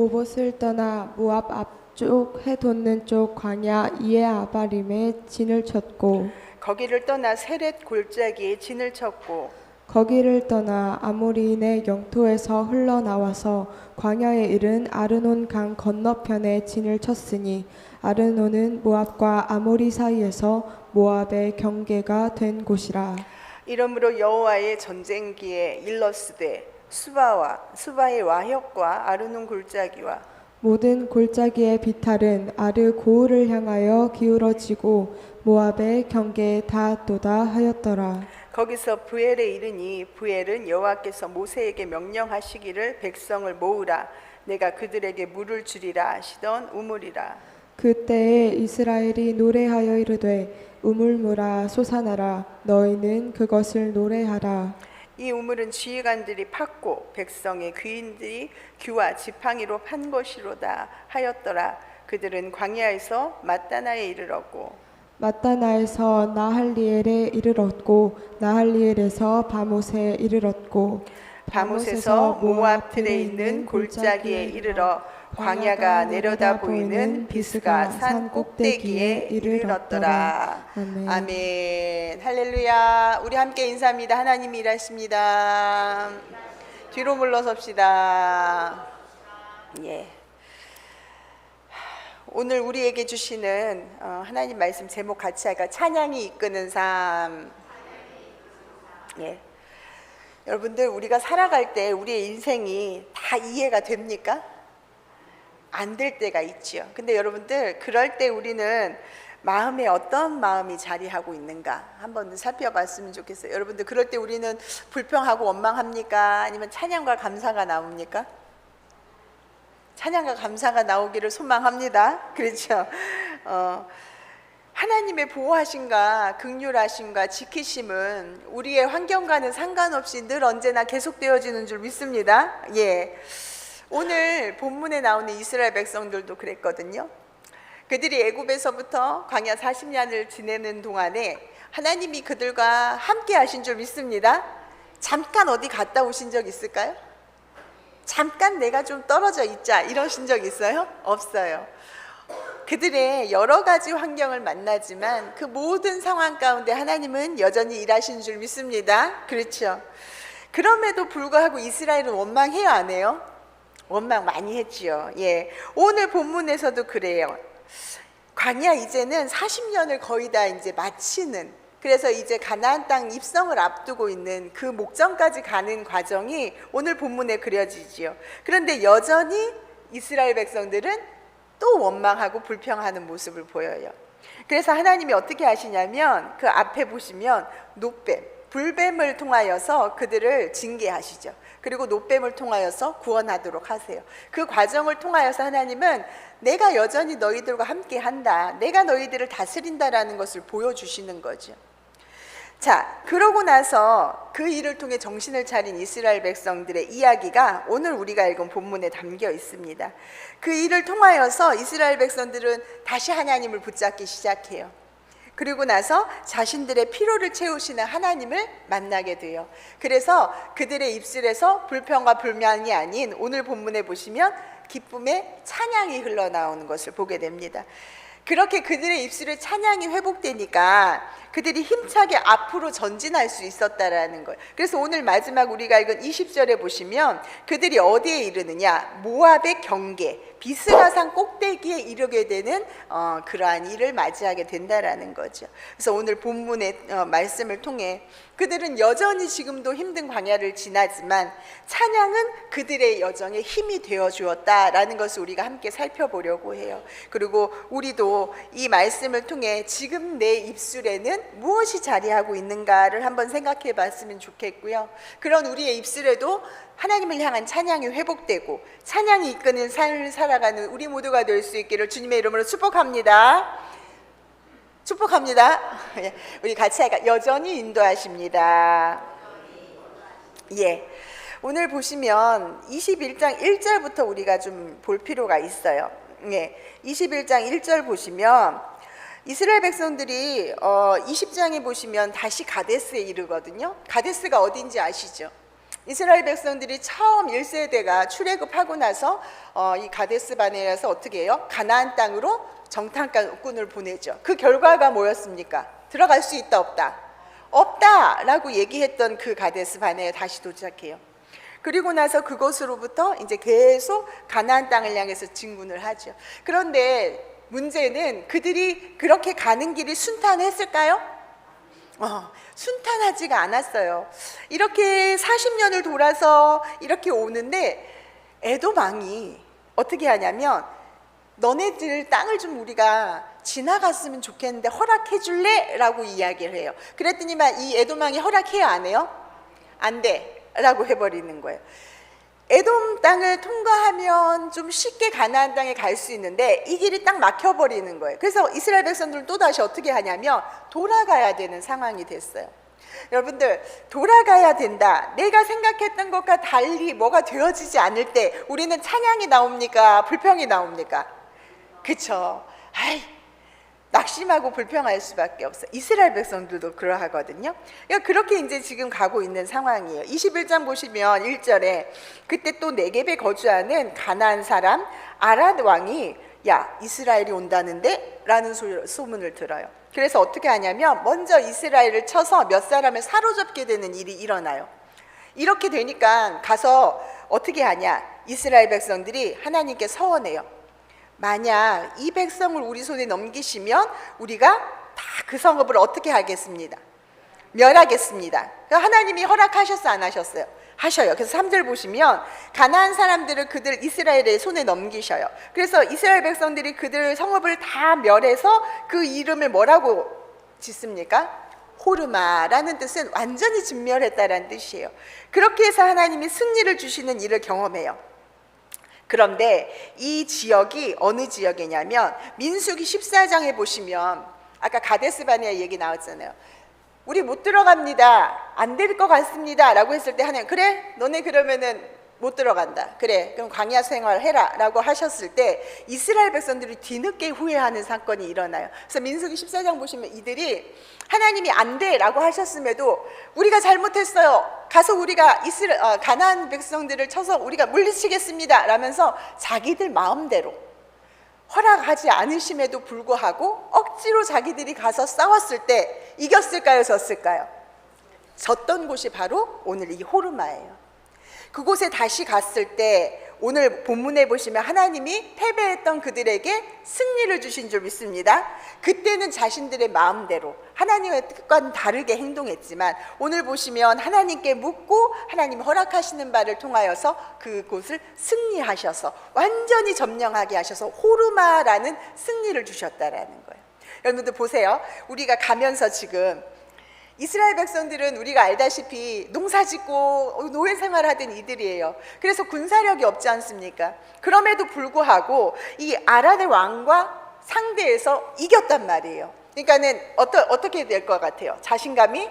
모봇을 떠나 모압 앞쪽 해 돋는 쪽 광야 이에 아바림에 진을 쳤고 거기를 떠나 세렛 골짜기에 진을 쳤고 거기를 떠나 아모리인의 영토에서 흘러나와서 광야에 이른 아르논 강 건너편에 진을 쳤으니 아르논은 모압과 아모리 사이에서 모압의 경계가 된 곳이라. 이러므로 여호와의 전쟁기에 일러스되 수바의 와혁과 아르논 골짜기와 모든 골짜기의 비탈은 아르 고울을 향하여 기울어지고 모압의 경계에 닿았도다 하였더라. 거기서 부엘에 이르니 부엘은 여호와께서 모세에게 명령하시기를 백성을 모으라 내가 그들에게 물을 주리라 하시던 우물이라. 그때에 이스라엘이 노래하여 이르되 우물물아 솟아나라 너희는 그것을 노래하라. 이 우물은 지휘관들이 팠고 백성의 귀인들이 규와 지팡이로 판 것이로다 하였더라. 그들은 광야에서 mat다나에 이르렀고 mat다나에서 나할리엘에 이르렀고 나할리엘에서 바못에 이르렀고 바못에서 모압 들에 있는 골짜기에 이르러 광야가 내려다 보이는 비스가 산 꼭대기에 이르렀더라. 아멘. 할렐루야. 우리 함께 인사합니다. 하나님이 일하십니다. 뒤로 물러섭시다. 예. 오늘 우리에게 주시는 하나님 말씀 제목 같이 할까? 찬양이 이끄는 삶. 예. 여러분들 우리가 살아갈 때 우리의 인생이 다 이해가 됩니까? 안 될 때가 있지요. 근데 여러분들 그럴 때 우리는 마음에 어떤 마음이 자리하고 있는가 한번 살펴봤으면 좋겠어요. 여러분들 그럴 때 우리는 불평하고 원망합니까? 아니면 찬양과 감사가 나옵니까? 찬양과 감사가 나오기를 소망합니다. 그렇죠? 하나님의 보호하심과 긍휼하심과 지키심은 우리의 환경과는 상관없이 늘 언제나 계속되어지는 줄 믿습니다. 예. 오늘 본문에 나오는 이스라엘 백성들도 그랬거든요. 그들이 애굽에서부터 광야 40년을 지내는 동안에 하나님이 그들과 함께 하신 줄 믿습니다. 잠깐 어디 갔다 오신 적 있을까요? 잠깐 내가 좀 떨어져 있자 이러신 적 있어요? 없어요. 그들의 여러 가지 환경을 만나지만 그 모든 상황 가운데 하나님은 여전히 일하시는 줄 믿습니다. 그렇죠? 그럼에도 불구하고 이스라엘은 원망해요, 안 해요? 원망 많이 했지요. 예. 오늘 본문에서도 그래요. 광야 이제는 40년을 거의 다 이제 마치는, 그래서 이제 가나안 땅 입성을 앞두고 있는 그 목전까지 가는 과정이 오늘 본문에 그려지지요. 그런데 여전히 이스라엘 백성들은 또 원망하고 불평하는 모습을 보여요. 그래서 하나님이 어떻게 하시냐면 그 앞에 보시면 노뱀, 불뱀을 통하여서 그들을 징계하시죠. 그리고 노뱀을 통하여서 구원하도록 하세요. 그 과정을 통하여서 하나님은 내가 여전히 너희들과 함께 한다, 내가 너희들을 다스린다라는 것을 보여주시는 거죠. 자, 그러고 나서 그 일을 통해 정신을 차린 이스라엘 백성들의 이야기가 오늘 우리가 읽은 본문에 담겨 있습니다. 그 일을 통하여서 이스라엘 백성들은 다시 하나님을 붙잡기 시작해요. 그리고 나서 자신들의 피로를 채우시는 하나님을 만나게 돼요. 그래서 그들의 입술에서 불평과 불만이 아닌 오늘 본문에 보시면 기쁨의 찬양이 흘러나오는 것을 보게 됩니다. 그렇게 그들의 입술에 찬양이 회복되니까 그들이 힘차게 앞으로 전진할 수 있었다라는 거예요. 그래서 오늘 마지막 우리가 읽은 20절에 보시면 그들이 어디에 이르느냐, 모압의 경계, 비스가산 꼭대기에 이르게 되는 그러한 일을 맞이하게 된다라는 거죠. 그래서 오늘 본문의 말씀을 통해 그들은 여전히 지금도 힘든 광야를 지나지만 찬양은 그들의 여정에 힘이 되어 주었다라는 것을 우리가 함께 살펴보려고 해요. 그리고 우리도 이 말씀을 통해 지금 내 입술에는 무엇이 자리하고 있는가를 한번 생각해 봤으면 좋겠고요. 그런 우리의 입술에도 하나님을 향한 찬양이 회복되고 찬양이 이끄는 삶을 살아가는 우리 모두가 될 수 있기를 주님의 이름으로 축복합니다. 축복합니다. 우리 같이 할까? 여전히 인도하십니다. 예. 오늘 보시면 21장 1절부터 우리가 좀 볼 필요가 있어요. 예. 21장 1절 보시면 이스라엘 백성들이 20장에 보시면 다시 가데스에 이르거든요. 가데스가 어딘지 아시죠? 이스라엘 백성들이 처음 1세대가 출애굽하고 나서 이 가데스 바네아에서 어떻게 해요? 가나안 땅으로 정탐꾼을 보내죠. 그 결과가 뭐였습니까? 들어갈 수 있다 없다? 없다라고 얘기했던 그 가데스 바네아에 다시 도착해요. 그리고 나서 그곳으로부터 이제 계속 가나안 땅을 향해서 진군을 하죠. 그런데 문제는 그들이 그렇게 가는 길이 순탄했을까요? 순탄하지가 않았어요. 이렇게 40년을 돌아서 이렇게 오는데 에돔 왕이 어떻게 하냐면 너네들 땅을 좀 우리가 지나갔으면 좋겠는데 허락해 줄래? 라고 이야기를 해요. 그랬더니만 이 에돔 왕이 허락해요 안 해요? 안 돼 라고 해버리는 거예요. 에돔 땅을 통과하면 좀 쉽게 가나안 땅에 갈 수 있는데 이 길이 딱 막혀버리는 거예요. 그래서 이스라엘 백성들은 또다시 어떻게 하냐면 돌아가야 되는 상황이 됐어요. 여러분들, 돌아가야 된다. 내가 생각했던 것과 달리 뭐가 되어지지 않을 때 우리는 찬양이 나옵니까? 불평이 나옵니까? 그쵸? 낙심하고 불평할 수밖에 없어요. 이스라엘 백성들도 그러하거든요. 그러니까 그렇게 이제 지금 가고 있는 상황이에요. 21장 보시면 1절에 그때 또 네겝에 거주하는 가나안 사람 아랏 왕이 야 이스라엘이 온다는데? 라는 소문을 들어요. 그래서 어떻게 하냐면 먼저 이스라엘을 쳐서 몇 사람을 사로잡게 되는 일이 일어나요. 이렇게 되니까 가서 어떻게 하냐, 이스라엘 백성들이 하나님께 서원해요. 만약 이 백성을 우리 손에 넘기시면 우리가 다 그 성읍을 어떻게 하겠습니다? 멸하겠습니다. 하나님이 허락하셨어 안 하셨어요? 하셔요. 그래서 3절 보시면 가나안 사람들을 그들 이스라엘의 손에 넘기셔요. 그래서 이스라엘 백성들이 그들 성읍을 다 멸해서 그 이름을 뭐라고 짓습니까? 호르마라는 뜻은 완전히 진멸했다라는 뜻이에요. 그렇게 해서 하나님이 승리를 주시는 일을 경험해요. 그런데 이 지역이 어느 지역이냐면 민수기 14장에 보시면 아까 가데스 바네아 얘기 나왔잖아요. 우리 못 들어갑니다. 안 될 것 같습니다. 라고 했을 때 하나님 그래? 너네 그러면은 못 들어간다. 그래 그럼 광야 생활해라 라고 하셨을 때 이스라엘 백성들이 뒤늦게 후회하는 사건이 일어나요. 그래서 민수기 14장 보시면 이들이 하나님이 안 돼 라고 하셨음에도 우리가 잘못했어요. 가서 우리가 가나안 백성들을 쳐서 우리가 물리치겠습니다 라면서 자기들 마음대로 허락하지 않으심에도 불구하고 억지로 자기들이 가서 싸웠을 때 이겼을까요? 졌을까요? 졌던 곳이 바로 오늘 이 호르마예요. 그곳에 다시 갔을 때 오늘 본문에 보시면 하나님이 패배했던 그들에게 승리를 주신 줄 믿습니다. 그때는 자신들의 마음대로 하나님의 뜻과는 다르게 행동했지만 오늘 보시면 하나님께 묻고 하나님 허락하시는 바를 통하여서 그곳을 승리하셔서 완전히 점령하게 하셔서 호르마라는 승리를 주셨다라는 거예요. 여러분들 보세요. 우리가 가면서 지금 이스라엘 백성들은 우리가 알다시피 농사짓고 노예 생활하던 이들이에요. 그래서 군사력이 없지 않습니까? 그럼에도 불구하고 이 아랏의 왕과 상대해서 이겼단 말이에요. 그러니까는 어떻게 될 것 같아요? 자신감이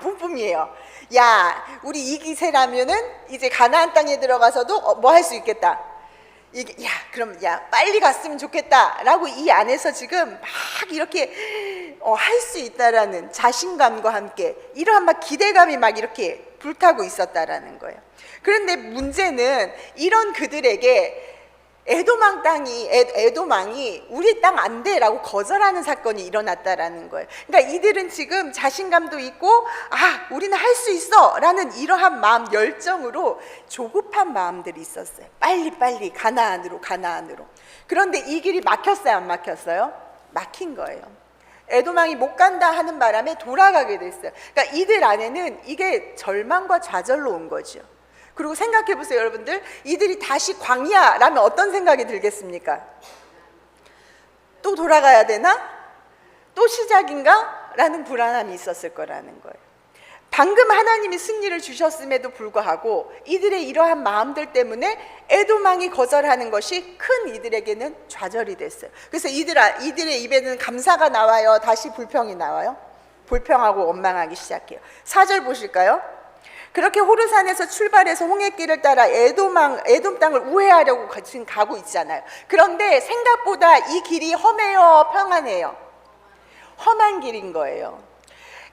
뿜뿜이에요. 야, 우리 이 기세라면은 이제 가나안 땅에 들어가서도 뭐 할 수 있겠다. 그럼 빨리 갔으면 좋겠다라고 이 안에서 지금 막 이렇게 할 수 있다라는 자신감과 함께 이러한 막 기대감이 막 이렇게 불타고 있었다라는 거예요. 그런데 문제는 이런 그들에게 에돔 왕이 우리 땅 안 돼라고 거절하는 사건이 일어났다라는 거예요. 그러니까 이들은 지금 자신감도 있고 우리는 할 수 있어라는 이러한 마음 열정으로 조급한 마음들이 있었어요. 빨리 가나안으로. 그런데 이 길이 막혔어요, 안 막혔어요? 막힌 거예요. 에돔 왕이 못 간다 하는 바람에 돌아가게 됐어요. 그러니까 이들 안에는 이게 절망과 좌절로 온 거죠. 그리고 생각해 보세요, 여러분들. 이들이 다시 광야라면 어떤 생각이 들겠습니까? 또 돌아가야 되나? 또 시작인가? 라는 불안함이 있었을 거라는 거예요. 방금 하나님이 승리를 주셨음에도 불구하고 이들의 이러한 마음들 때문에 에돔 왕이 거절하는 것이 큰 이들에게는 좌절이 됐어요. 그래서 이들의 입에는 감사가 나와요? 다시 불평이 나와요? 불평하고 원망하기 시작해요. 4절 보실까요? 그렇게 호르산에서 출발해서 홍해길을 따라 에돔 땅을 우회하려고 지금 가고 있잖아요. 그런데 생각보다 이 길이 험해요, 평안해요? 험한 길인 거예요.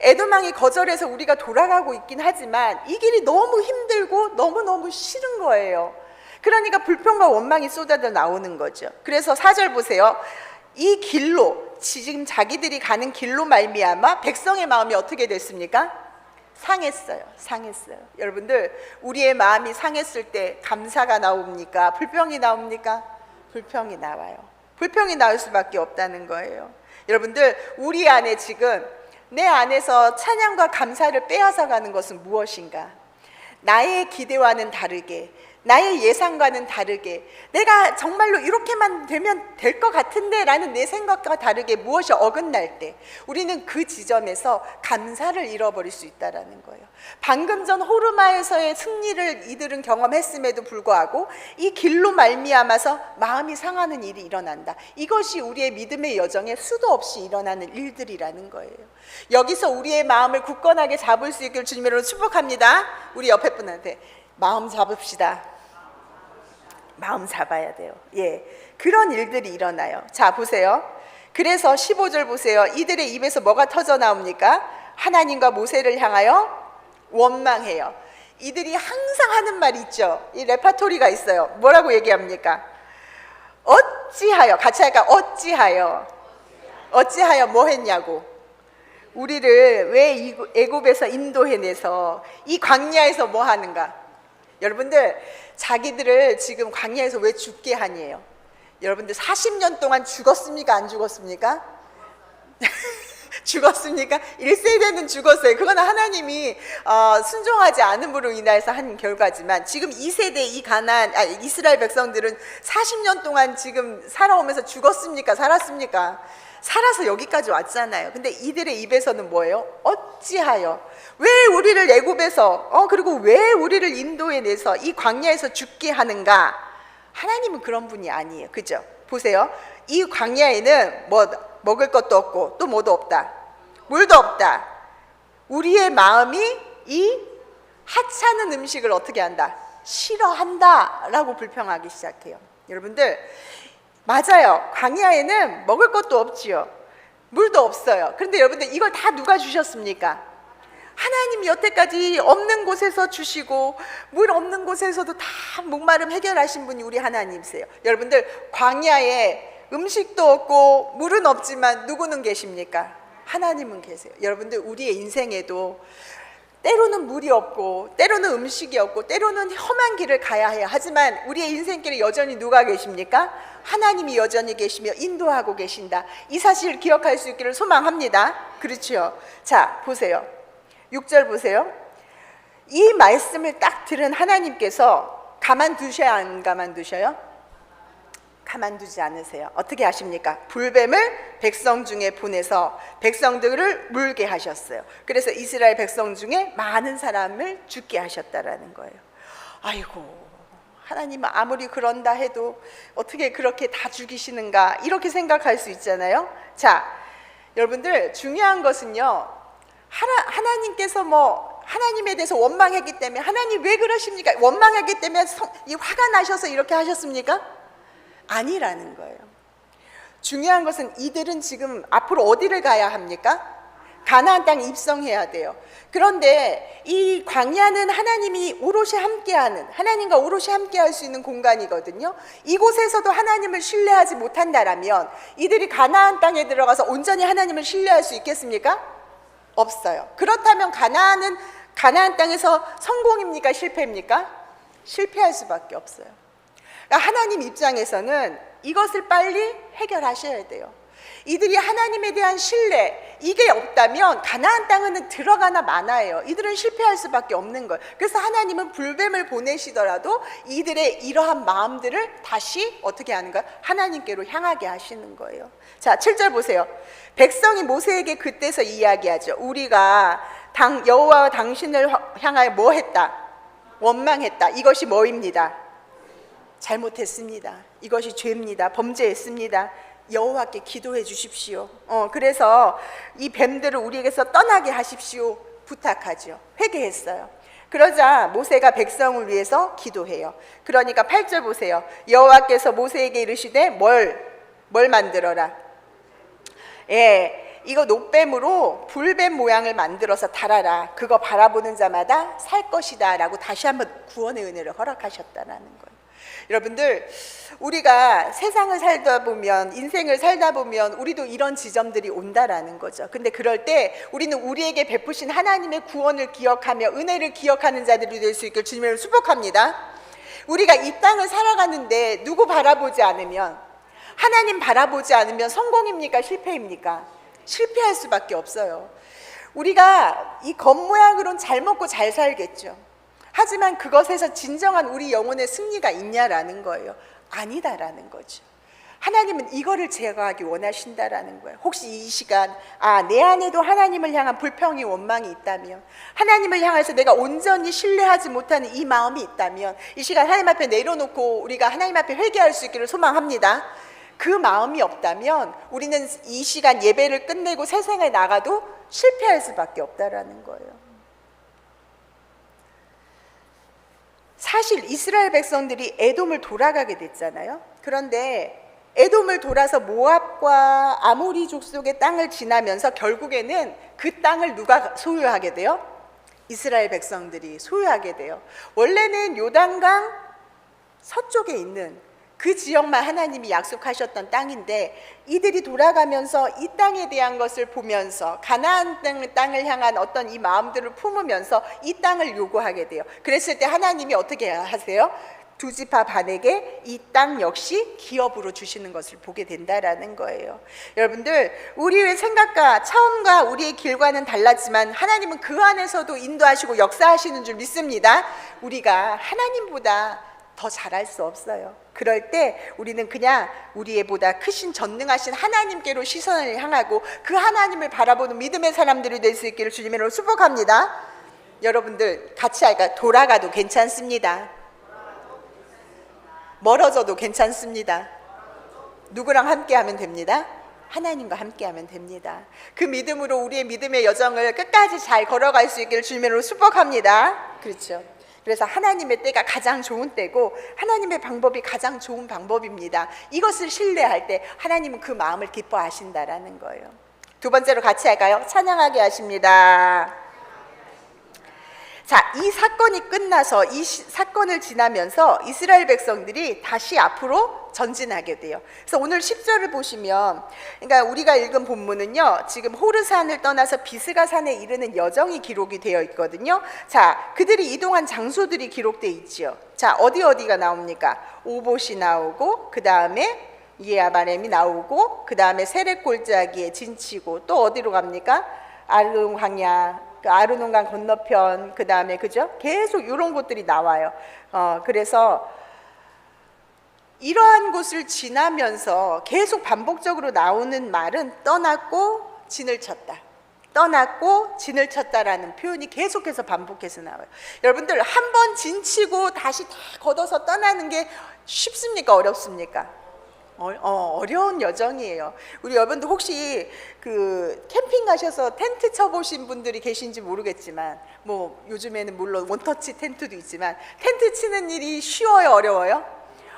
에도망이 거절해서 우리가 돌아가고 있긴 하지만 이 길이 너무 힘들고 너무너무 싫은 거예요. 그러니까 불평과 원망이 쏟아져 나오는 거죠. 그래서 4절 보세요. 이 길로, 지금 자기들이 가는 길로 말미암아 백성의 마음이 어떻게 됐습니까? 상했어요. 상했어요. 여러분들, 우리의 마음이 상했을 때 감사가 나옵니까? 불평이 나옵니까? 불평이 나와요. 불평이 나올 수밖에 없다는 거예요. 여러분들, 우리 안에 지금 내 안에서 찬양과 감사를 빼앗아 가는 것은 무엇인가? 나의 기대와는 다르게, 나의 예상과는 다르게, 내가 정말로 이렇게만 되면 될 것 같은데 라는 내 생각과 다르게 무엇이 어긋날 때 우리는 그 지점에서 감사를 잃어버릴 수 있다는 거예요. 방금 전 호르마에서의 승리를 이들은 경험했음에도 불구하고 이 길로 말미암아서 마음이 상하는 일이 일어난다. 이것이 우리의 믿음의 여정에 수도 없이 일어나는 일들이라는 거예요. 여기서 우리의 마음을 굳건하게 잡을 수 있기를 주님으로 축복합니다. 우리 옆에 분한테 마음 잡읍시다. 마음 잡아야 돼요. 예, 그런 일들이 일어나요. 자, 보세요. 그래서 15절 보세요. 이들의 입에서 뭐가 터져 나옵니까? 하나님과 모세를 향하여 원망해요. 이들이 항상 하는 말이 있죠. 이 레파토리가 있어요. 뭐라고 얘기합니까? 어찌하여, 같이 할까? 어찌하여 뭐 했냐고. 우리를 왜 애굽에서 인도해내서 이 광야에서 뭐 하는가? 여러분들, 자기들을 지금 광야에서 왜 죽게 하니에요? 여러분들 40년 동안 죽었습니까? 안 죽었습니까? 죽었습니까? 1세대는 죽었어요. 그건 하나님이 순종하지 않음으로 인해서 한 결과지만, 지금 2세대 이스라엘 백성들은 40년 동안 지금 살아오면서 죽었습니까? 살았습니까? 살아서 여기까지 왔잖아요. 근데 이들의 입에서는 뭐예요? 어찌하여, 왜 우리를 애굽에서 그리고 왜 우리를 인도에 내서 이 광야에서 죽게 하는가? 하나님은 그런 분이 아니에요. 그죠? 보세요. 이 광야에는 뭐 먹을 것도 없고 또 뭐도 없다. 물도 없다. 우리의 마음이 이 하찮은 음식을 어떻게 한다? 싫어한다 라고 불평하기 시작해요. 여러분들, 맞아요. 광야에는 먹을 것도 없지요. 물도 없어요. 그런데 여러분들, 이걸 다 누가 주셨습니까? 하나님이 여태까지 없는 곳에서 주시고 물 없는 곳에서도 다 목마름 해결하신 분이 우리 하나님이세요. 여러분들, 광야에 음식도 없고 물은 없지만 누구는 계십니까? 하나님은 계세요. 여러분들, 우리의 인생에도 때로는 물이 없고 때로는 음식이 없고 때로는 험한 길을 가야 해요. 하지만 우리의 인생길에 여전히 누가 계십니까? 하나님이 여전히 계시며 인도하고 계신다. 이 사실을 기억할 수 있기를 소망합니다. 그렇죠? 자, 보세요. 6절 보세요. 이 말씀을 딱 들은 하나님께서 가만두셔야 안 가만두셔요? 가만두지 않으세요. 어떻게 하십니까? 불뱀을 백성 중에 보내서 백성들을 물게 하셨어요. 그래서 이스라엘 백성 중에 많은 사람을 죽게 하셨다라는 거예요. 아이고, 하나님은 아무리 그런다 해도 어떻게 그렇게 다 죽이시는가, 이렇게 생각할 수 있잖아요. 자, 여러분들, 중요한 것은요, 하나님께서 하나님에 대해서 원망했기 때문에, 하나님 왜 그러십니까? 원망했기 때문에 이 화가 나셔서 이렇게 하셨습니까? 아니라는 거예요. 중요한 것은 이들은 지금 앞으로 어디를 가야 합니까? 가나안 땅에 입성해야 돼요. 그런데 이 광야는 하나님이 오롯이 함께하는, 하나님과 오롯이 함께할 수 있는 공간이거든요. 이곳에서도 하나님을 신뢰하지 못한다라면 이들이 가나안 땅에 들어가서 온전히 하나님을 신뢰할 수 있겠습니까? 없어요. 그렇다면 가나안 땅에서 성공입니까? 실패입니까? 실패할 수밖에 없어요. 그러니까 하나님 입장에서는 이것을 빨리 해결하셔야 돼요. 이들이 하나님에 대한 신뢰, 이게 없다면 가나안 땅은 들어가나 마나예요. 이들은 실패할 수밖에 없는 거예요. 그래서 하나님은 불뱀을 보내시더라도 이들의 이러한 마음들을 다시 어떻게 하는 거예요? 하나님께로 향하게 하시는 거예요. 자, 7절 보세요. 백성이 모세에게 그때서 이야기하죠. 우리가 여호와와 당신을 향하여 뭐 했다? 원망했다. 이것이 뭐입니다? 잘못했습니다. 이것이 죄입니다. 범죄했습니다. 여호와께 기도해 주십시오. 그래서 이 뱀들을 우리에게서 떠나게 하십시오. 부탁하죠. 회개했어요. 그러자 모세가 백성을 위해서 기도해요. 그러니까 8절 보세요. 여호와께서 모세에게 이르시되 뭘 만들어라? 이거 노뱀으로 불뱀 모양을 만들어서 달아라. 그거 바라보는 자마다 살 것이다 라고 다시 한번 구원의 은혜를 허락하셨다라는 거예요. 여러분들, 우리가 세상을 살다 보면, 인생을 살다 보면 우리도 이런 지점들이 온다라는 거죠. 근데 그럴 때 우리는 우리에게 베푸신 하나님의 구원을 기억하며 은혜를 기억하는 자들이 될 수 있길 주님을 축복합니다. 우리가 이 땅을 살아가는데 누구 바라보지 않으면, 하나님 바라보지 않으면 성공입니까? 실패입니까? 실패할 수밖에 없어요. 우리가 이 겉모양으로는 잘 먹고 잘 살겠죠. 하지만 그것에서 진정한 우리 영혼의 승리가 있냐라는 거예요. 아니다라는 거죠. 하나님은 이거를 제거하기 원하신다라는 거예요. 혹시 이 시간 내 안에도 하나님을 향한 불평이 원망이 있다면, 하나님을 향해서 내가 온전히 신뢰하지 못하는 이 마음이 있다면, 이 시간 하나님 앞에 내려놓고 우리가 하나님 앞에 회개할 수 있기를 소망합니다. 그 마음이 없다면 우리는 이 시간 예배를 끝내고 세상에 나가도 실패할 수밖에 없다라는 거예요. 사실 이스라엘 백성들이 에돔을 돌아가게 됐잖아요. 그런데 에돔을 돌아서 모압과 아모리 족속의 땅을 지나면서 결국에는 그 땅을 누가 소유하게 돼요? 이스라엘 백성들이 소유하게 돼요. 원래는 요단강 서쪽에 있는 그 지역만 하나님이 약속하셨던 땅인데, 이들이 돌아가면서 이 땅에 대한 것을 보면서 가나안 땅을 향한 어떤 이 마음들을 품으면서 이 땅을 요구하게 돼요. 그랬을 때 하나님이 어떻게 하세요? 두 지파 반에게 이 땅 역시 기업으로 주시는 것을 보게 된다라는 거예요. 여러분들, 우리의 생각과 차원과 우리의 길과는 달랐지만 하나님은 그 안에서도 인도하시고 역사하시는 줄 믿습니다. 우리가 하나님보다 더 잘할 수 없어요. 그럴 때 우리는 그냥 우리의 보다 크신 전능하신 하나님께로 시선을 향하고 그 하나님을 바라보는 믿음의 사람들이 될 수 있기를 주님으로 축복합니다. 여러분들, 같이 할까요? 돌아가도 괜찮습니다. 멀어져도 괜찮습니다. 누구랑 함께 하면 됩니다? 하나님과 함께 하면 됩니다. 그 믿음으로 우리의 믿음의 여정을 끝까지 잘 걸어갈 수 있기를 주님으로 축복합니다. 그렇죠. 그래서 하나님의 때가 가장 좋은 때고 하나님의 방법이 가장 좋은 방법입니다. 이것을 신뢰할 때 하나님은 그 마음을 기뻐하신다라는 거예요. 두 번째로 같이 할까요? 찬양하게 하십니다. 자, 이 사건이 끝나서 이 사건을 지나면서 이스라엘 백성들이 다시 앞으로 전진하게 돼요. 그래서 오늘 10절을 보시면, 그러니까 우리가 읽은 본문은요, 지금 호르산을 떠나서 비스가산에 이르는 여정이 기록이 되어 있거든요. 자, 그들이 이동한 장소들이 기록되어 있지요. 자, 어디가 나옵니까? 오봇이 나오고, 그 다음에 이에아바렘이 나오고, 그 다음에 세렛 골짜기에 진치고, 또 어디로 갑니까? 아르논 광야, 그 아르논강 건너편, 그 다음에 그죠? 계속 이런 곳들이 나와요. 그래서 이러한 곳을 지나면서 계속 반복적으로 나오는 말은 떠났고 진을 쳤다, 떠났고 진을 쳤다라는 표현이 계속해서 반복해서 나와요. 여러분들, 한 번 진치고 다시 다 걷어서 떠나는 게 쉽습니까? 어렵습니까? 어려운 여정이에요. 우리 여러분들 혹시 그 캠핑 가셔서 텐트 쳐보신 분들이 계신지 모르겠지만, 뭐 요즘에는 물론 원터치 텐트도 있지만, 텐트 치는 일이 쉬워요? 어려워요?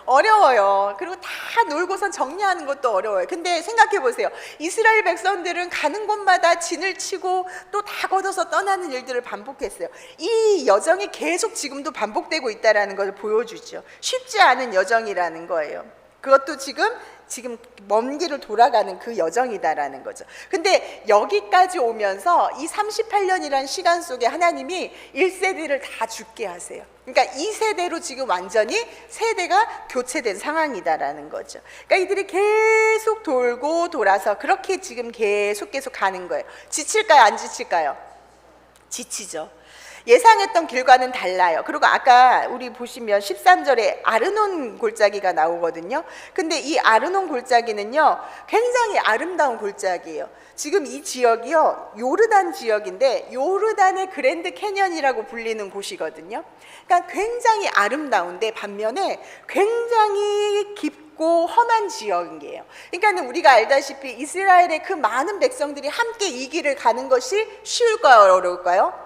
어려워요. 그리고 다 놀고선 정리하는 것도 어려워요. 근데 생각해 보세요. 이스라엘 백성들은 가는 곳마다 진을 치고 또 다 걷어서 떠나는 일들을 반복했어요. 이 여정이 계속 지금도 반복되고 있다는 것을 보여주죠. 쉽지 않은 여정이라는 거예요. 그것도 지금 먼 길을 돌아가는 그 여정이다라는 거죠. 근데 여기까지 오면서 이 38년이라는 시간 속에 하나님이 1세대를 다 죽게 하세요. 그러니까 이 세대로 지금 완전히 세대가 교체된 상황이다라는 거죠. 그러니까 이들이 계속 돌고 돌아서 그렇게 지금 계속 가는 거예요. 지칠까요? 안 지칠까요? 지치죠. 예상했던 길과는 달라요. 그리고 아까 우리 보시면 13절에 아르논 골짜기가 나오거든요. 근데 이 아르논 골짜기는요, 굉장히 아름다운 골짜기예요. 지금 이 지역이요, 요르단 지역인데 요르단의 그랜드 캐년이라고 불리는 곳이거든요. 그러니까 굉장히 아름다운데 반면에 굉장히 깊고 험한 지역이에요. 그러니까 우리가 알다시피 이스라엘의 그 많은 백성들이 함께 이 길을 가는 것이 쉬울까요? 어려울까요?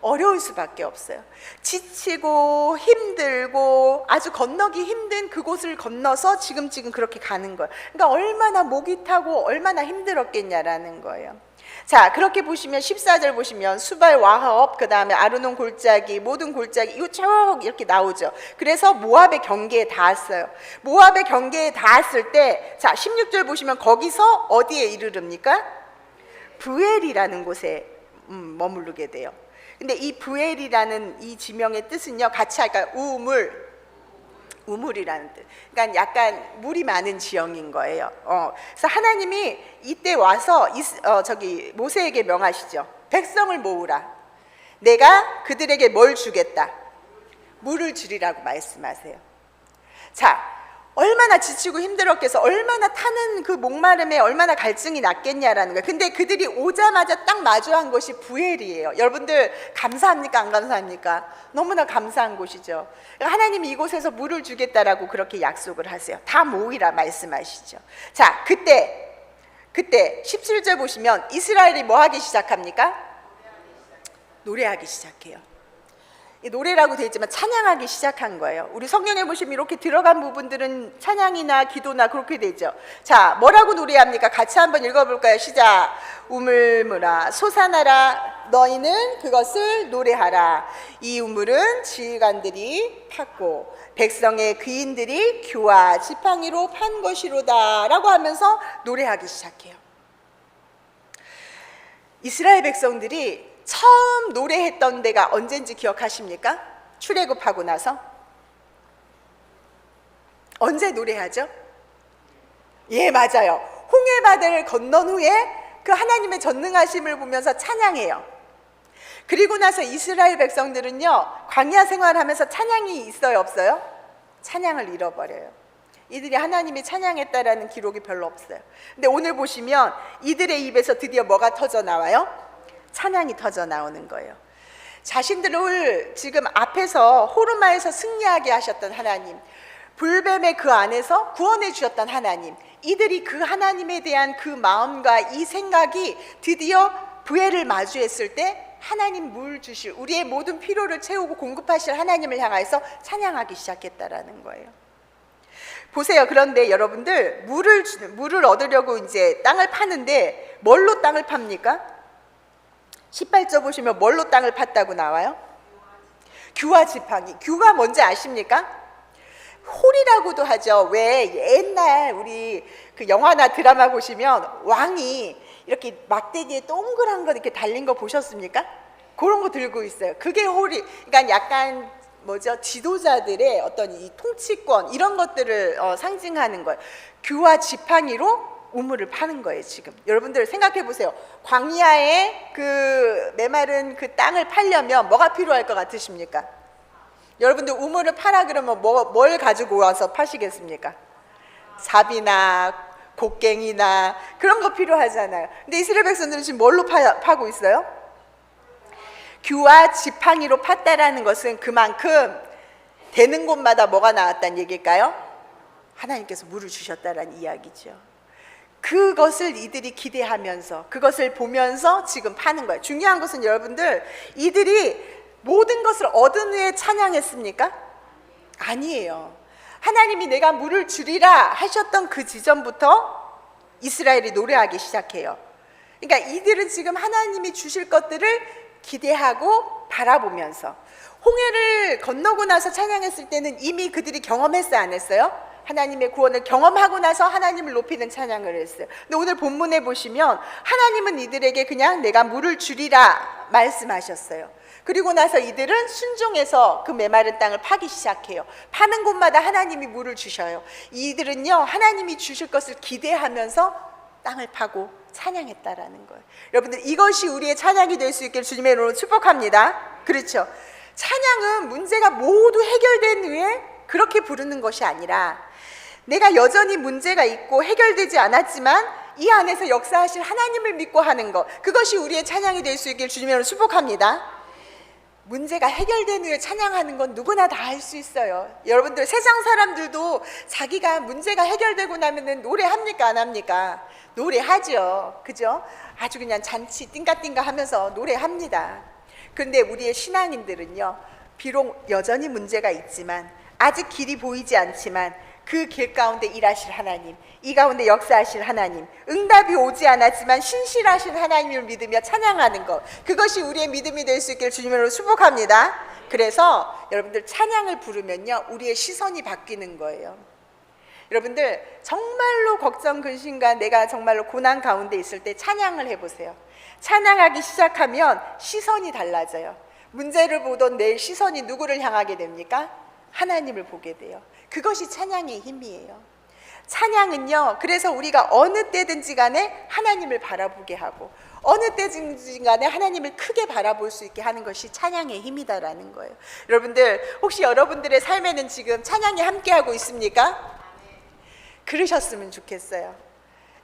어려울 수밖에 없어요. 지치고 힘들고 아주 건너기 힘든 그곳을 건너서 지금 그렇게 가는 거예요. 그러니까 얼마나 목이 타고 얼마나 힘들었겠냐라는 거예요. 자, 그렇게 보시면 14절 보시면 수발 와합, 그 다음에 아르논 골짜기, 모든 골짜기 이거 쭉 이렇게 나오죠. 그래서 모압의 경계에 닿았어요. 모압의 경계에 닿았을 때, 자 16절 보시면 거기서 어디에 이르릅니까? 브엘이라는 곳에 머무르게 돼요. 근데 이 브엘이라는 이 지명의 뜻은요, 같이 할까요? 우물이라는 뜻. 그러니까 약간 물이 많은 지형인 거예요. 그래서 하나님이 이때 와서 모세에게 명하시죠. 백성을 모으라. 내가 그들에게 뭘 주겠다? 물을 주리라고 말씀하세요. 자, 얼마나 지치고 힘들었겠어. 얼마나 타는 그 목마름에 얼마나 갈증이 났겠냐라는 거예요. 근데 그들이 오자마자 딱 마주한 것이 부엘이에요. 여러분들 감사합니까? 안 감사합니까? 너무나 감사한 곳이죠. 하나님이 이곳에서 물을 주겠다라고 그렇게 약속을 하세요. 다 모이라 말씀하시죠. 자, 그때 17절 보시면 이스라엘이 뭐 하기 시작합니까? 노래하기 시작해요. 노래라고 되어 있지만 찬양하기 시작한 거예요. 우리 성경에 보시면 이렇게 들어간 부분들은 찬양이나 기도나 그렇게 되죠. 자, 뭐라고 노래합니까? 같이 한번 읽어볼까요? 시작. 우물물아 솟아나라, 너희는 그것을 노래하라. 이 우물은 지휘관들이 팠고 백성의 귀인들이 규와 지팡이로 판 것이로다 라고 하면서 노래하기 시작해요. 이스라엘 백성들이 처음 노래했던 데가 언젠지 기억하십니까? 출애굽하고 나서 언제 노래하죠? 예, 맞아요. 홍해바다를 건넌 후에 그 하나님의 전능하심을 보면서 찬양해요. 그리고 나서 이스라엘 백성들은요, 광야 생활하면서 찬양이 있어요, 없어요? 찬양을 잃어버려요. 이들이 하나님이 찬양했다라는 기록이 별로 없어요. 근데 오늘 보시면 이들의 입에서 드디어 뭐가 터져 나와요? 찬양이 터져 나오는 거예요. 자신들을 지금 앞에서 호르마에서 승리하게 하셨던 하나님, 불뱀의 그 안에서 구원해 주셨던 하나님, 이들이 그 하나님에 대한 그 마음과 이 생각이 드디어 부엘을 마주했을 때 하나님 물 주실, 우리의 모든 필요를 채우고 공급하실 하나님을 향해서 찬양하기 시작했다라는 거예요. 보세요. 그런데 여러분들 물을 얻으려고 이제 땅을 파는데 뭘로 땅을 팝니까? 18절 보시면 뭘로 땅을 팠다고 나와요? 규와 지팡이. 규가 뭔지 아십니까? 홀이라고도 하죠. 왜 옛날 우리 그 영화나 드라마 보시면 왕이 이렇게 막대기에 동그란 거 이렇게 달린 거 보셨습니까? 그런 거 들고 있어요. 그게 홀이, 그러니까 약간 지도자들의 어떤 이 통치권 이런 것들을 상징하는 거예요. 규와 지팡이로 우물을 파는 거예요. 지금 여러분들 생각해 보세요. 광야에 그 메마른 그 땅을 팔려면 뭐가 필요할 것 같으십니까? 여러분들 우물을 파라 그러면 뭘 가지고 와서 파시겠습니까? 삽이나 곡괭이나 그런 거 필요하잖아요. 근데 이스라엘 백성들은 지금 뭘로 파고 있어요? 규와 지팡이로 팠다라는 것은 그만큼 되는 곳마다 뭐가 나왔다는 얘기일까요? 하나님께서 물을 주셨다라는 이야기죠. 그것을 이들이 기대하면서 그것을 보면서 지금 파는 거예요. 중요한 것은 여러분들, 이들이 모든 것을 얻은 후에 찬양했습니까? 아니에요. 하나님이 내가 물을 주리라 하셨던 그 지점부터 이스라엘이 노래하기 시작해요. 그러니까 이들은 지금 하나님이 주실 것들을 기대하고 바라보면서, 홍해를 건너고 나서 찬양했을 때는 이미 그들이 경험했어요, 안 했어요? 하나님의 구원을 경험하고 나서 하나님을 높이는 찬양을 했어요. 근데 오늘 본문에 보시면 하나님은 이들에게 그냥 내가 물을 주리라 말씀하셨어요. 그리고 나서 이들은 순종해서 그 메마른 땅을 파기 시작해요. 파는 곳마다 하나님이 물을 주셔요. 이들은요, 하나님이 주실 것을 기대하면서 땅을 파고 찬양했다라는 거예요. 여러분들, 이것이 우리의 찬양이 될 수 있기를 주님의 이름으로 축복합니다. 그렇죠? 찬양은 문제가 모두 해결된 후에 그렇게 부르는 것이 아니라, 내가 여전히 문제가 있고 해결되지 않았지만 이 안에서 역사하실 하나님을 믿고 하는 것, 그것이 우리의 찬양이 될 수 있기를 주님의 이름으로 축복합니다. 문제가 해결된 후에 찬양하는 건 누구나 다 할 수 있어요. 여러분들, 세상 사람들도 자기가 문제가 해결되고 나면은 노래합니까, 안 합니까? 노래하죠. 그죠? 아주 그냥 잔치 띵가띵가 하면서 노래합니다. 그런데 우리의 신앙인들은요, 비록 여전히 문제가 있지만, 아직 길이 보이지 않지만 그 길 가운데 일하실 하나님, 이 가운데 역사하실 하나님, 응답이 오지 않았지만 신실하신 하나님을 믿으며 찬양하는 것, 그것이 우리의 믿음이 될 수 있기를 주님으로 축복합니다. 그래서 여러분들 찬양을 부르면요, 우리의 시선이 바뀌는 거예요. 여러분들 정말로 걱정 근심과 내가 정말로 고난 가운데 있을 때 찬양을 해보세요. 찬양하기 시작하면 시선이 달라져요. 문제를 보던 내 시선이 누구를 향하게 됩니까? 하나님을 보게 돼요. 그것이 찬양의 힘이에요. 찬양은요, 그래서 우리가 어느 때든지 간에 하나님을 바라보게 하고, 어느 때든지 간에 하나님을 크게 바라볼 수 있게 하는 것이 찬양의 힘이다라는 거예요. 여러분들, 혹시 여러분들의 삶에는 지금 찬양이 함께하고 있습니까? 그러셨으면 좋겠어요.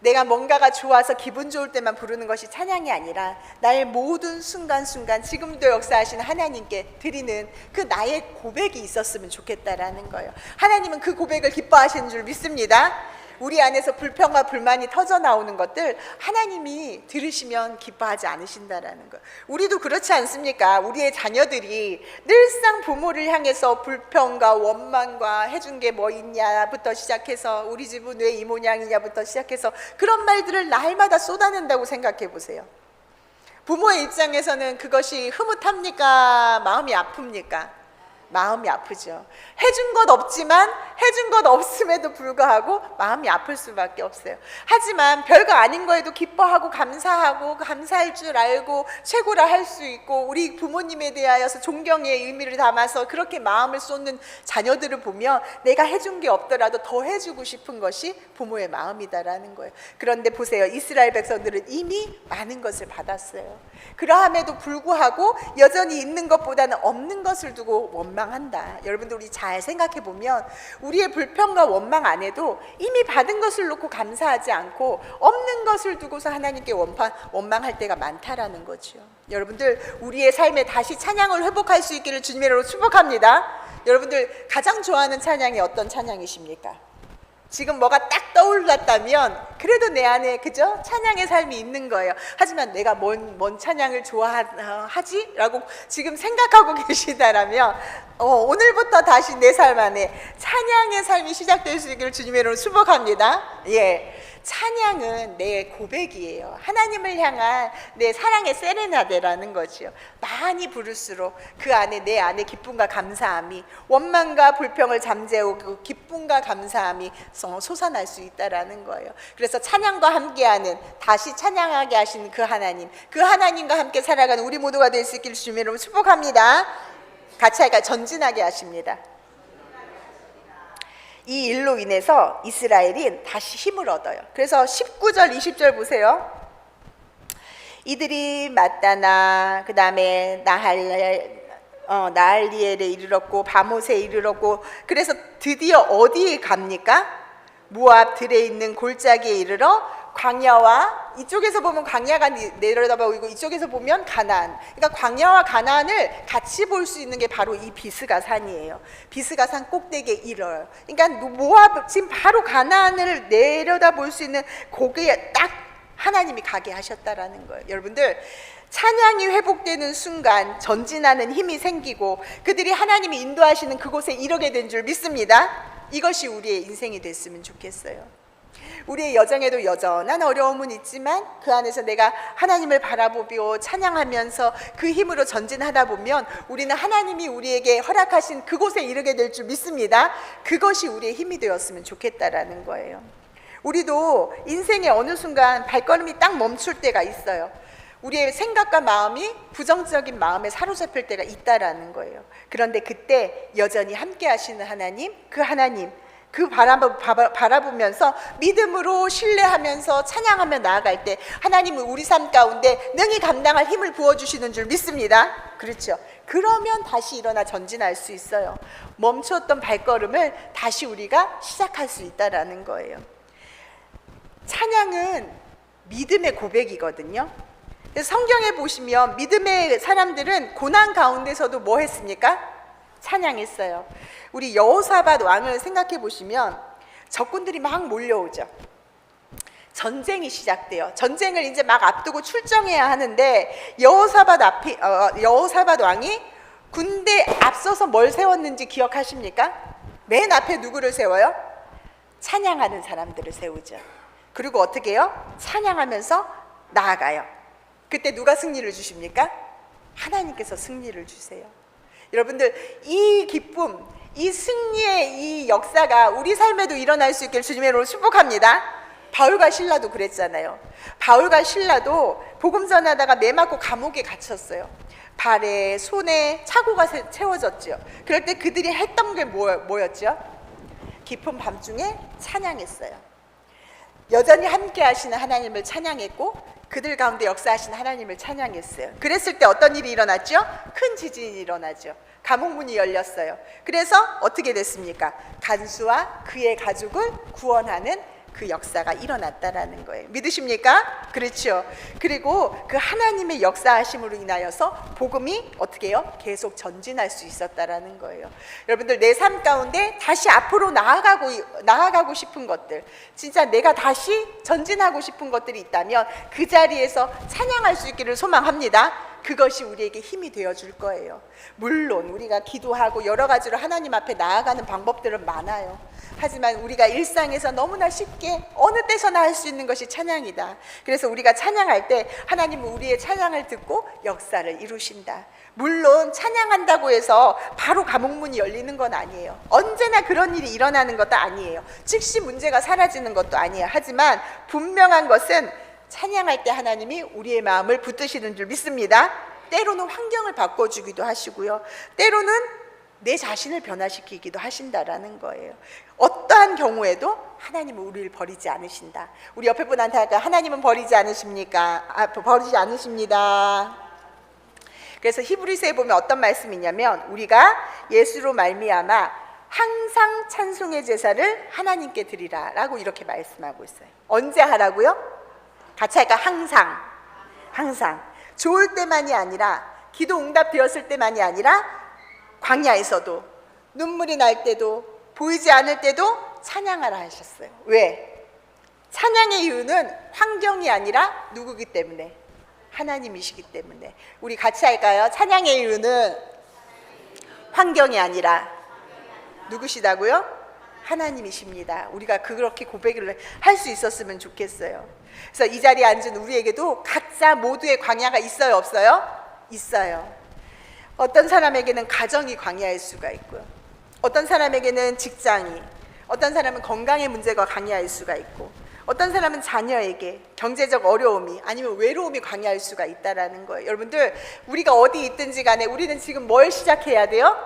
내가 뭔가가 좋아서 기분 좋을 때만 부르는 것이 찬양이 아니라 나의 모든 순간순간 지금도 역사하시는 하나님께 드리는 그 나의 고백이 있었으면 좋겠다라는 거예요. 하나님은 그 고백을 기뻐하시는 줄 믿습니다. 우리 안에서 불평과 불만이 터져 나오는 것들 하나님이 들으시면 기뻐하지 않으신다라는 거. 우리도 그렇지 않습니까? 우리의 자녀들이 늘상 부모를 향해서 불평과 원망과 해준 게 뭐 있냐부터 시작해서 우리 집은 왜 이 모양이냐부터 시작해서 그런 말들을 날마다 쏟아낸다고 생각해 보세요. 부모의 입장에서는 그것이 흐뭇합니까? 마음이 아픕니까? 마음이 아프죠. 해준 것 없지만 해준 것 없음에도 불구하고 마음이 아플 수밖에 없어요. 하지만 별거 아닌 거에도 기뻐하고 감사하고 감사할 줄 알고 최고라 할 수 있고 우리 부모님에 대하여서 존경의 의미를 담아서 그렇게 마음을 쏟는 자녀들을 보면 내가 해준 게 없더라도 더 해주고 싶은 것이 부모의 마음이다라는 거예요. 그런데 보세요, 이스라엘 백성들은 이미 많은 것을 받았어요. 그러함에도 불구하고 여전히 있는 것보다는 없는 것을 두고 원망한다. 여러분들, 우리 잘 생각해 보면 우리의 불평과 원망 안에도 이미 받은 것을 놓고 감사하지 않고 없는 것을 두고서 하나님께 원망할 때가 많다라는 거죠. 여러분들, 우리의 삶에 다시 찬양을 회복할 수 있기를 주님의 이름으로 축복합니다. 여러분들, 가장 좋아하는 찬양이 어떤 찬양이십니까? 지금 뭐가 딱 떠올랐다면 그래도 내 안에 그죠? 찬양의 삶이 있는 거예요. 하지만 내가 뭔 찬양을 좋아하지? 라고 지금 생각하고 계시다라면 오늘부터 다시 내 삶 안에 찬양의 삶이 시작될 수 있기를 주님의 이름으로 축복합니다. 예. 찬양은 내 고백이에요. 하나님을 향한 내 사랑의 세레나데라는 거지요. 많이 부를수록 그 안에 내 안에 기쁨과 감사함이, 원망과 불평을 잠재우고 기쁨과 감사함이 솟아날 수 있다라는 거예요. 그래서 찬양과 함께하는, 다시 찬양하게 하시는 그 하나님, 그 하나님과 함께 살아가는 우리 모두가 될 수 있기를 주님으로 축복합니다. 같이 할까요? 전진하게 하십니다. 이 일로 인해서 이스라엘이 다시 힘을 얻어요. 그래서 19절 20절 보세요. 이들이 마따나, 그 다음에 나할리엘에 이르렀고 바못에 이르렀고, 그래서 드디어 어디에 갑니까? 모압 들에 있는 골짜기에 이르러 광야와, 이쪽에서 보면 광야가 내려다 보이고 이쪽에서 보면 가나안, 그러니까 광야와 가나안을 같이 볼 수 있는 게 바로 이 비스가 산이에요. 비스가 산 꼭대기에 이르러요. 그러니까 모압, 지금 바로 가나안을 내려다 볼 수 있는 거기에 딱 하나님이 가게 하셨다라는 거예요. 여러분들, 찬양이 회복되는 순간 전진하는 힘이 생기고 그들이 하나님이 인도하시는 그곳에 이르게 된 줄 믿습니다. 이것이 우리의 인생이 됐으면 좋겠어요. 우리의 여정에도 여전한 어려움은 있지만 그 안에서 내가 하나님을 바라보며 찬양하면서 그 힘으로 전진하다 보면 우리는 하나님이 우리에게 허락하신 그곳에 이르게 될 줄 믿습니다. 그것이 우리의 힘이 되었으면 좋겠다라는 거예요. 우리도 인생의 어느 순간 발걸음이 딱 멈출 때가 있어요. 우리의 생각과 마음이 부정적인 마음에 사로잡힐 때가 있다라는 거예요. 그런데 그때 여전히 함께 하시는 하나님, 그 바라보면서 믿음으로 신뢰하면서 찬양하며 나아갈 때 하나님은 우리 삶 가운데 능히 감당할 힘을 부어주시는 줄 믿습니다. 그렇죠? 그러면 다시 일어나 전진할 수 있어요. 멈췄던 발걸음을 다시 우리가 시작할 수 있다라는 거예요. 찬양은 믿음의 고백이거든요. 그래서 성경에 보시면 믿음의 사람들은 고난 가운데서도 뭐 했습니까? 찬양했어요. 우리 여호사밧 왕을 생각해 보시면 적군들이 막 몰려오죠. 전쟁이 시작돼요. 전쟁을 이제 막 앞두고 출정해야 하는데 여호사밧 왕이 군대 앞서서 뭘 세웠는지 기억하십니까? 맨 앞에 누구를 세워요? 찬양하는 사람들을 세우죠. 그리고 어떻게 해요? 찬양하면서 나아가요. 그때 누가 승리를 주십니까? 하나님께서 승리를 주세요. 여러분들, 이 기쁨, 이 승리의 이 역사가 우리 삶에도 일어날 수 있기를 주님의 이름으로 축복합니다. 바울과 실라도 그랬잖아요. 바울과 실라도 복음 전하다가 매 맞고 감옥에 갇혔어요. 발에 손에 차고가 채워졌죠. 그럴 때 그들이 했던 게 뭐였죠? 깊은 밤중에 찬양했어요. 여전히 함께 하시는 하나님을 찬양했고 그들 가운데 역사하신 하나님을 찬양했어요. 그랬을 때 어떤 일이 일어났죠? 큰 지진이 일어나죠. 감옥문이 열렸어요. 그래서 어떻게 됐습니까? 간수와 그의 가족을 구원하는 그 역사가 일어났다라는 거예요. 믿으십니까? 그렇죠. 그리고 그 하나님의 역사하심으로 인하여서 복음이 어떻게 해요? 계속 전진할 수 있었다라는 거예요. 여러분들, 내 삶 가운데 다시 앞으로 나아가고 싶은 것들, 진짜 내가 다시 전진하고 싶은 것들이 있다면 그 자리에서 찬양할 수 있기를 소망합니다. 그것이 우리에게 힘이 되어줄 거예요. 물론 우리가 기도하고 여러 가지로 하나님 앞에 나아가는 방법들은 많아요. 하지만 우리가 일상에서 너무나 쉽게 어느 때서나 할 수 있는 것이 찬양이다. 그래서 우리가 찬양할 때 하나님은 우리의 찬양을 듣고 역사를 이루신다. 물론 찬양한다고 해서 바로 감옥문이 열리는 건 아니에요. 언제나 그런 일이 일어나는 것도 아니에요. 즉시 문제가 사라지는 것도 아니에요. 하지만 분명한 것은 찬양할 때 하나님이 우리의 마음을 붙드시는 줄 믿습니다. 때로는 환경을 바꿔주기도 하시고요, 때로는 내 자신을 변화시키기도 하신다라는 거예요. 어떠한 경우에도 하나님은 우리를 버리지 않으신다. 우리 옆에 분한테 할까요? 하나님은 버리지 않으십니까? 버리지 않으십니다. 그래서 히브리서에 보면 어떤 말씀이 있냐면, 우리가 예수로 말미암아 항상 찬송의 제사를 하나님께 드리라 라고 이렇게 말씀하고 있어요. 언제 하라고요? 같이 할까? 항상. 좋을 때만이 아니라, 기도 응답되었을 때만이 아니라 광야에서도, 눈물이 날 때도, 보이지 않을 때도 찬양하라 하셨어요. 왜? 찬양의 이유는 환경이 아니라 누구기 때문에? 하나님이시기 때문에. 우리 같이 할까요? 찬양의 이유는 환경이 아니라 누구시다고요? 하나님이십니다. 우리가 그렇게 고백을 할 수 있었으면 좋겠어요. 그래서 이 자리에 앉은 우리에게도 각자 모두의 광야가 있어요, 없어요? 있어요. 어떤 사람에게는 가정이 광야일 수가 있고요, 어떤 사람에게는 직장이, 어떤 사람은 건강의 문제가 광야일 수가 있고, 어떤 사람은 자녀에게 경제적 어려움이 아니면 외로움이 광야일 수가 있다라는 거예요. 여러분들, 우리가 어디 있든지 간에 우리는 지금 뭘 시작해야 돼요?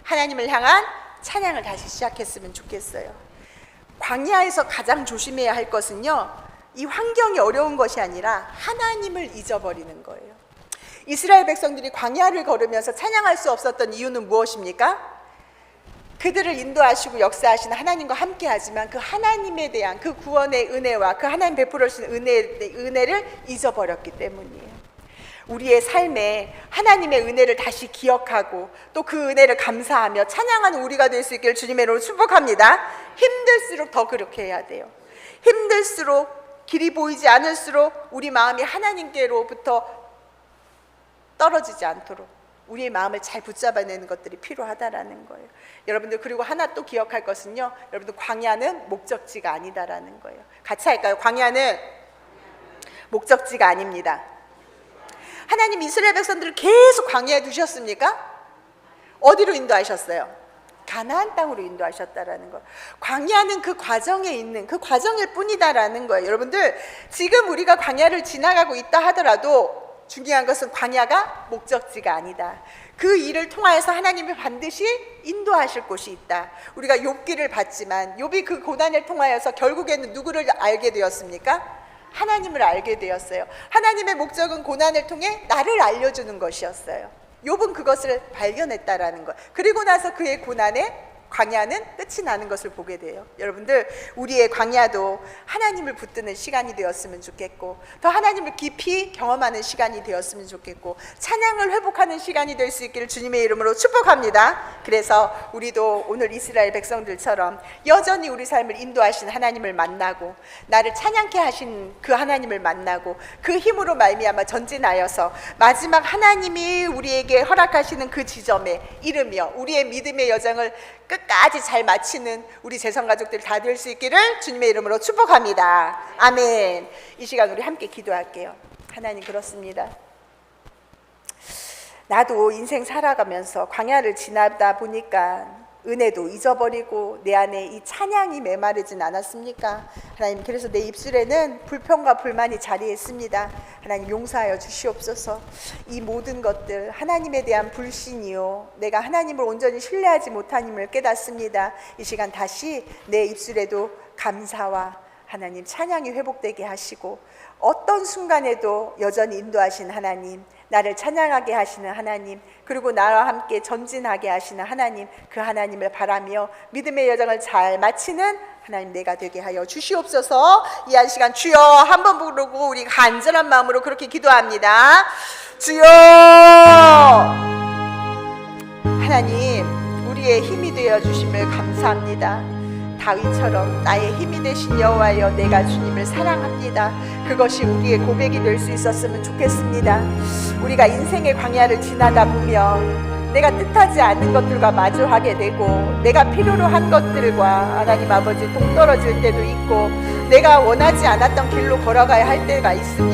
하나님을 향한 찬양을 다시 시작했으면 좋겠어요. 광야에서 가장 조심해야 할 것은요, 이 환경이 어려운 것이 아니라 하나님을 잊어버리는 거예요. 이스라엘 백성들이 광야를 걸으면서 찬양할 수 없었던 이유는 무엇입니까? 그들을 인도하시고 역사하시는 하나님과 함께 하지만 그 하나님에 대한 그 구원의 은혜와 그 하나님 베풀어 주신 은혜를 잊어버렸기 때문이에요. 우리의 삶에 하나님의 은혜를 다시 기억하고 또 그 은혜를 감사하며 찬양하는 우리가 될 수 있기를 주님의 이름으로 축복합니다. 힘들수록 더 그렇게 해야 돼요. 힘들수록, 길이 보이지 않을수록 우리 마음이 하나님께로부터 떨어지지 않도록 우리의 마음을 잘 붙잡아내는 것들이 필요하다라는 거예요. 여러분들, 그리고 하나 또 기억할 것은요, 여러분들, 광야는 목적지가 아니다라는 거예요. 같이 할까요? 광야는 목적지가 아닙니다. 하나님 이스라엘 백성들을 계속 광야에 두셨습니까? 어디로 인도하셨어요? 가나안 땅으로 인도하셨다라는 거. 광야는 그 과정에 있는 그 과정일 뿐이다라는 거예요. 여러분들, 지금 우리가 광야를 지나가고 있다 하더라도 중요한 것은 광야가 목적지가 아니다. 그 일을 통하여서 하나님이 반드시 인도하실 곳이 있다. 우리가 욥기를 봤지만 욥이 그 고난을 통하여서 결국에는 누구를 알게 되었습니까? 하나님을 알게 되었어요. 하나님의 목적은 고난을 통해 나를 알려주는 것이었어요. 욥은 그것을 발견했다라는 것. 그리고 나서 그의 고난에 광야는 끝이 나는 것을 보게 돼요. 여러분들, 우리의 광야도 하나님을 붙드는 시간이 되었으면 좋겠고, 더 하나님을 깊이 경험하는 시간이 되었으면 좋겠고, 찬양을 회복하는 시간이 될 수 있기를 주님의 이름으로 축복합니다. 그래서 우리도 오늘 이스라엘 백성들처럼 여전히 우리 삶을 인도하신 하나님을 만나고, 나를 찬양케 하신 그 하나님을 만나고, 그 힘으로 말미암아 전진하여서 마지막 하나님이 우리에게 허락하시는 그 지점에 이르며 우리의 믿음의 여정을 끝까지 잘 마치는 우리 재성가족들 다 될 수 있기를 주님의 이름으로 축복합니다. 아멘. 이 시간 우리 함께 기도할게요. 하나님, 그렇습니다. 나도 인생 살아가면서 광야를 지나다 보니까 은혜도 잊어버리고 내 안에 이 찬양이 메마르진 않았습니까? 하나님, 그래서 내 입술에는 불평과 불만이 자리했습니다. 하나님, 용서하여 주시옵소서. 이 모든 것들 하나님에 대한 불신이요, 내가 하나님을 온전히 신뢰하지 못함을 깨닫습니다. 이 시간 다시 내 입술에도 감사와 하나님 찬양이 회복되게 하시고, 어떤 순간에도 여전히 인도하신 하나님, 나를 찬양하게 하시는 하나님, 그리고 나와 함께 전진하게 하시는 하나님, 그 하나님을 바라며 믿음의 여정을 잘 마치는 하나님 내가 되게 하여 주시옵소서. 이 한 시간 주여 한번 부르고 우리 간절한 마음으로 그렇게 기도합니다. 주여. 하나님, 우리의 힘이 되어 주심을 감사합니다. 다윗처럼 나의 힘이 되신 여호와여, 내가 주님을 사랑합니다. 그것이 우리의 고백이 될 수 있었으면 좋겠습니다. 우리가 인생의 광야를 지나다 보면 내가 뜻하지 않는 것들과 마주하게 되고, 내가 필요로 한 것들과 하나님 아버지 동떨어질 때도 있고, 내가 원하지 않았던 길로 걸어가야 할 때가 있습니다.